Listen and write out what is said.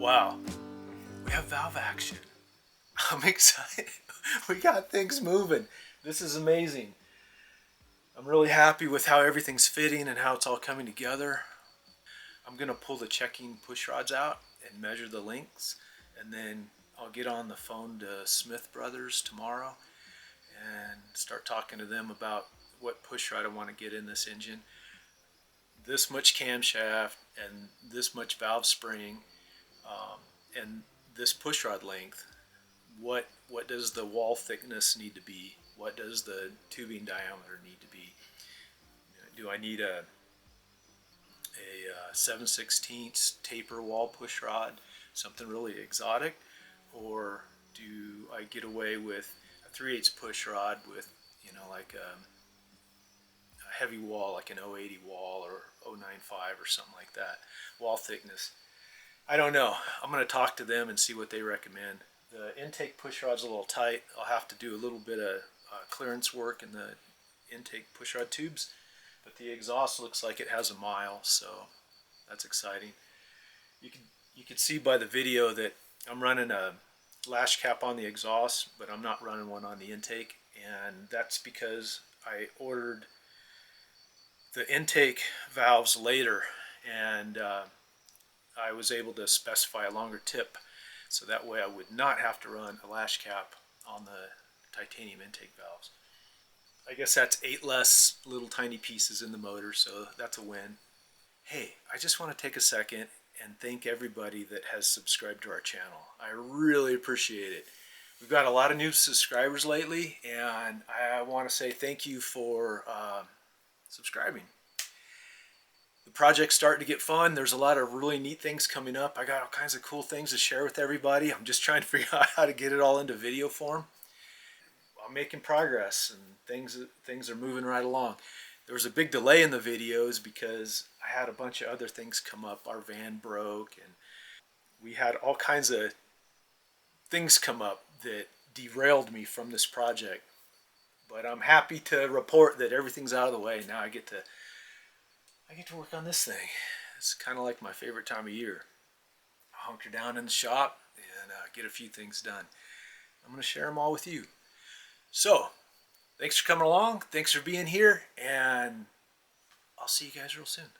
Wow. have valve action. I'm excited. We got things moving. This is amazing. I'm really happy with how everything's fitting and how it's all coming together. I'm gonna pull the checking push rods out and measure the lengths, and then I'll get on the phone to Smith Brothers tomorrow and start talking to them about what push rod I want to get in this engine. This much camshaft and this much valve spring, and this push rod length. What does the wall thickness need to be? What does the tubing diameter need to be? Do I need a 7/16 taper wall push rod, something really exotic, or do I get away with a 3/8 push rod with, like a heavy wall, like an 080 wall or 095 or something like that, wall thickness? I don't know. I'm going to talk to them and see what they recommend. The intake push rod's a little tight. I'll have to do a little bit of clearance work in the intake push rod tubes, but the exhaust looks like it has a mile, so that's exciting. You can see by the video that I'm running a lash cap on the exhaust, but I'm not running one on the intake, and that's because I ordered the intake valves later, and I was able to specify a longer tip, so that way I would not have to run a lash cap on the titanium intake valves. I guess that's 8 less little tiny pieces in the motor, so that's a win. Hey, I just want to take a second and thank everybody that has subscribed to our channel. I really appreciate it. We've got a lot of new subscribers lately, and I want to say thank you for subscribing. The project's starting to get fun. There's a lot of really neat things coming up. I got all kinds of cool things to share with everybody. I'm just trying to figure out how to get it all into video form. I'm making progress, and things are moving right along. There was a big delay in the videos because I had a bunch of other things come up. Our van broke, and we had all kinds of things come up that derailed me from this project. But I'm happy to report that everything's out of the way. Now I get to work on this thing. It's kind of like my favorite time of year. I hunker down in the shop and get a few things done. I'm going to share them all with you. So, thanks for coming along. Thanks for being here, and I'll see you guys real soon.